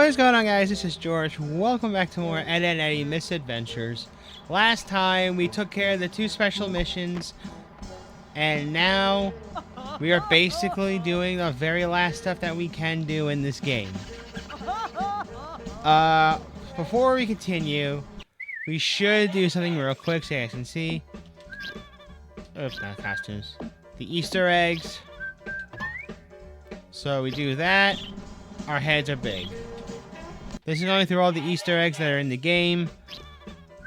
What is going on, guys? This is George. Welcome back to more Ed and Eddy Misadventures. Last time we took care of the 2 special missions, and now we are basically doing the very last stuff that we can do in this game. Before we continue, we should do something real quick so you guys can see. Oops, not costumes. The Easter eggs. So we do that. Our heads are big. This is going through all the Easter eggs that are in the game.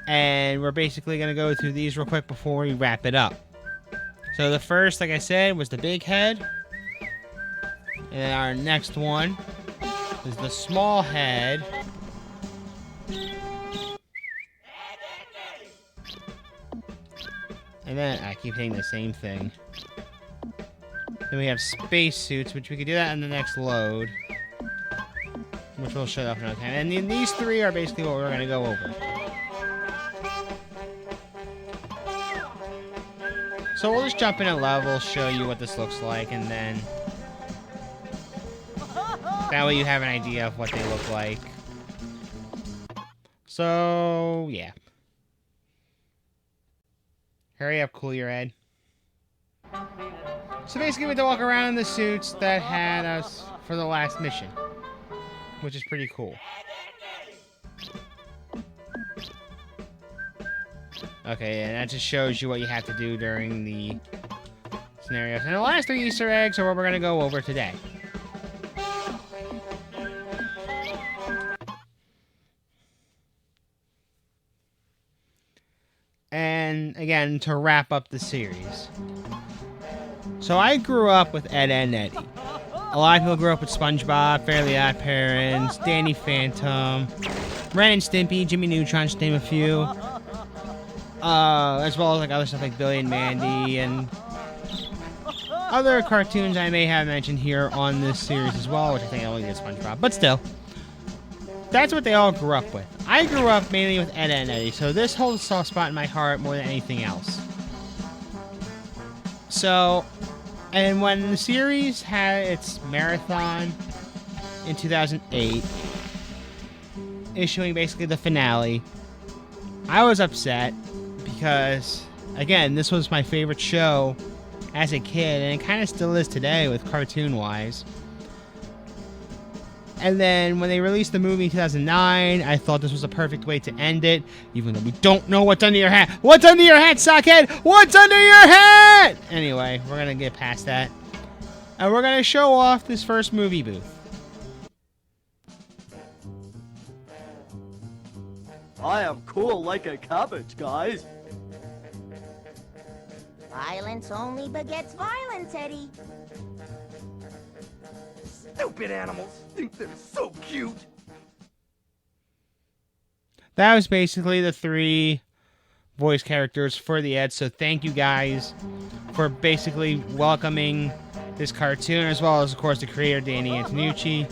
And we're basically going to go through these real quick before we wrap it up. So the first, like I said, was the big head. And our next one is the small head. And then I keep hitting the same thing. Then we have space suits, which we could do that in the next load. Which we'll show off another time. And then these 3 are basically what we're going to go over. So we'll just jump in a level, show you what this looks like, and then that way you have an idea of what they look like. So, yeah. Hurry up, cool your head. So basically we had to walk around in the suits that had us for the last mission, which is pretty cool. Okay, and that just shows you what you have to do during the scenarios. And the last 3 Easter eggs are what we're going to go over today. And again, to wrap up the series. So I grew up with Ed and Eddy. A lot of people grew up with SpongeBob, Fairly Odd Parents, Danny Phantom, Ren and Stimpy, Jimmy Neutron, just to name a few. As well as like other stuff like Billy and Mandy and other cartoons I may have mentioned here on this series as well, which I think I only did SpongeBob. But still, that's what they all grew up with. I grew up mainly with Ed and Eddy, so this holds a soft spot in my heart more than anything else. So, and when the series had its marathon in 2008, issuing basically the finale, I was upset because, again, this was my favorite show as a kid, and it kind of still is today with cartoon-wise. And then when they released the movie in 2009, I thought this was a perfect way to end it, even though we don't know what's under your hat. What's under your hat, sockhead? What's under your hat? Anyway, we're going to get past that. And we're going to show off this first movie booth. I am cool like a cabbage, guys. Violence only begets violence, Eddy. Stupid animals think they're so cute. That was basically the 3 voice characters for the Ed, so thank you guys for basically welcoming this cartoon, as well as, of course, the creator, Danny Antonucci,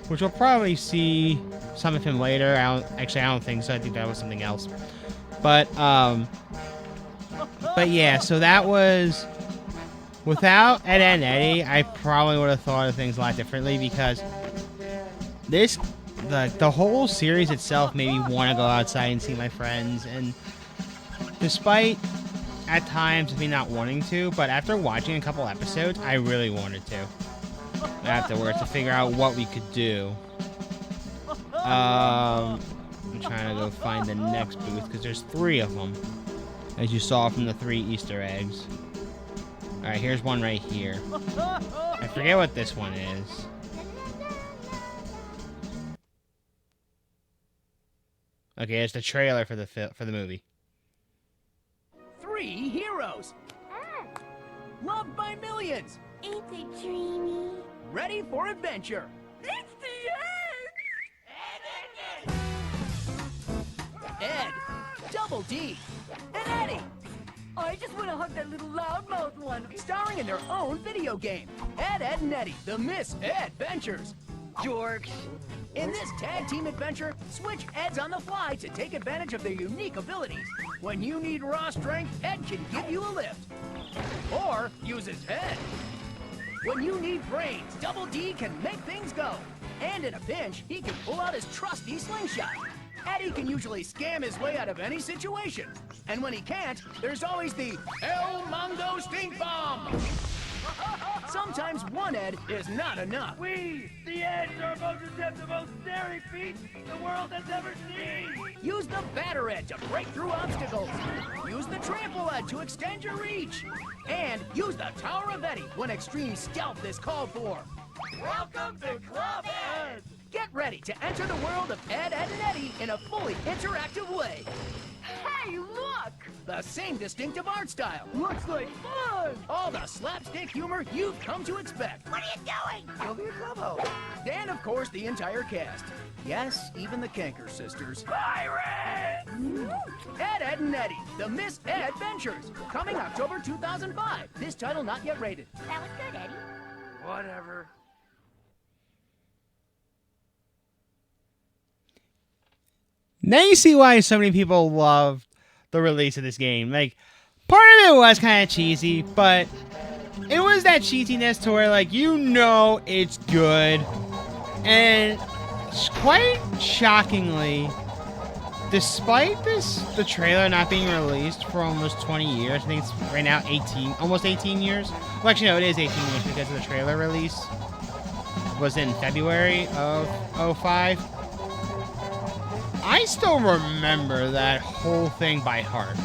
which we'll probably see some of him later. I don't think so. I think that was something else. But yeah, so that was... Without Ed and Eddy, I probably would have thought of things a lot differently, because this, the whole series itself made me want to go outside and see my friends, and despite at times of me not wanting to, but after watching a couple episodes, I really wanted to afterwards to figure out what we could do. I'm trying to go find the next booth, because there's 3 of them, as you saw from the 3 Easter eggs. Alright, here's one right here. I forget what this one is. Okay, it's the trailer for the movie. 3 heroes! Loved by millions! Ain't it dreamy? Ready for adventure! It's the end! Ed, Double D, and Eddy! I just want to hug that little loudmouth one. Starring in their own video game, Ed, and Eddy, the Misadventures. Dorks. In this tag team adventure, switch Eds on the fly to take advantage of their unique abilities. When you need raw strength, Ed can give you a lift. Or use his head. When you need brains, Double D can make things go. And in a pinch, he can pull out his trusty slingshot. Eddy can usually scam his way out of any situation. And when he can't, there's always the El Mundo Stink Bomb! Sometimes one Ed is not enough. We, the Eds, are about to attempt the most daring feat the world has ever seen! Use the Batter Ed to break through obstacles. Use the Trample Ed to extend your reach. And use the Tower of Eddy when extreme stealth is called for. Welcome to Club Ed! Get ready to enter the world of Ed, Edd, and Eddy in a fully interactive way. Hey, look! The same distinctive art style. Looks like fun! All the slapstick humor you've come to expect. What are you doing? Go to your clubhouse. And of course, the entire cast. Yes, even the Canker sisters. Pirates! Ed, Edd, and Eddy, the Miss Edventures. Coming October 2005. This title not yet rated. That was good, Eddy. Whatever. Now you see why so many people loved the release of this game. Like, part of it was kind of cheesy, but it was that cheesiness to where, like, you know it's good. And quite shockingly, despite the trailer not being released for almost 20 years, I think it's right now 18, almost 18 years. Well, actually, no, it is 18 years because of the trailer release. It was in February of 05. I still remember that whole thing by heart.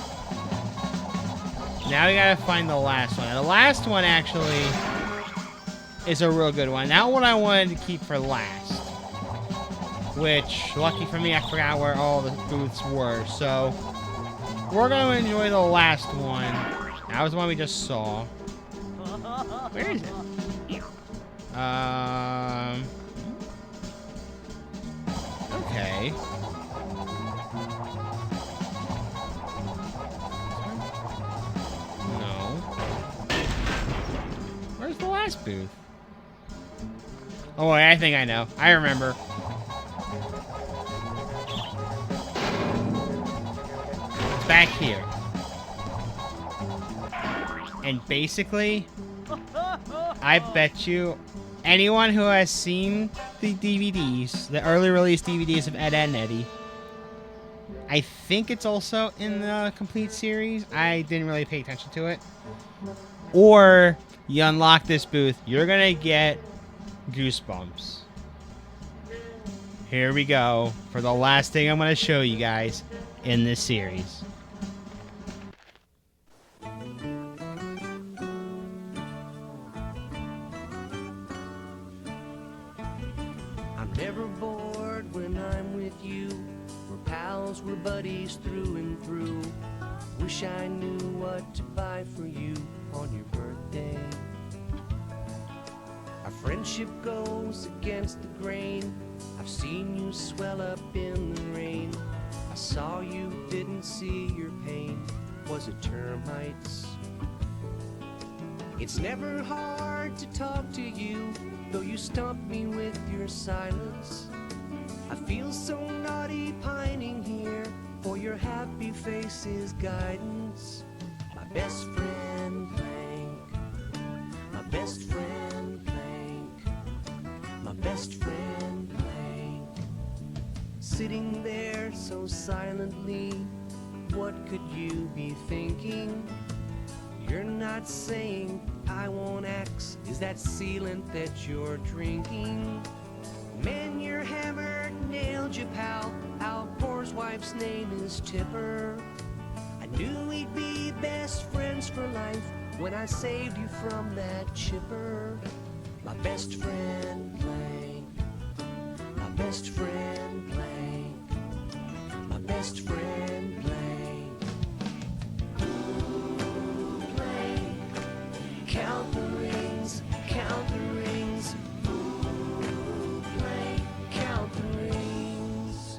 Now we gotta find the last one. And the last one actually is a real good one. Not what I wanted to keep for last. Which, lucky for me, I forgot where all the booths were. So, we're gonna enjoy the last one. That was the one we just saw. Where is it? Okay. Where's the last booth? Oh, wait, I think I know. I remember. It's back here. And basically, I bet you anyone who has seen the DVDs, the early release DVDs of Ed, Edd and Eddy, I think it's also in the complete series. I didn't really pay attention to it. Or you unlock this booth, you're gonna get goosebumps. Here we go for the last thing I'm gonna show you guys in this series. I'm never bored when I'm with you. We're pals, we're buddies through and through. Wish I knew what to buy for you on your birthday. Our friendship goes against the grain. I've seen you swell up in the rain. I saw you, didn't see your pain. Was it termites? It's never hard to talk to you, though you stump me with your silence. I feel so naughty pining here for your happy face's guidance. My best friend Blank, my best friend Blank, my best friend Blank. Sitting there so silently, what could you be thinking? You're not saying I won't X. Is that sealant that you're drinking? Man, you're hammered, nailed you, pal. Al Gore's wife's name is Tipper. I knew we'd be best friends for life when I saved you from that chipper. My best friend Blank, my best friend Blank, my best friend Blank. Ooh, Blank, count the rings, count the rings. Ooh, Blank, count the rings.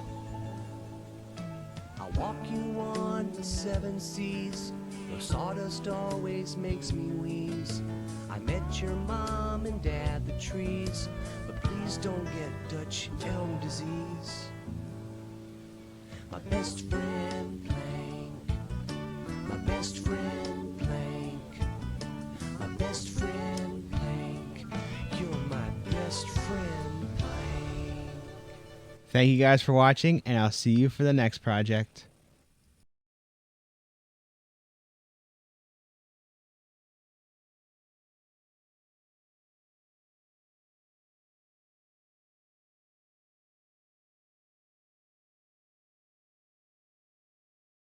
I'll walk you on the 7 seas. Your sawdust always makes me wheeze. I met your mom and dad, the trees, but please don't get Dutch elm disease. My best friend Blank, my best friend Blank, my best friend Blank, you're my best friend Blank. Thank you guys for watching, and I'll see you for the next project.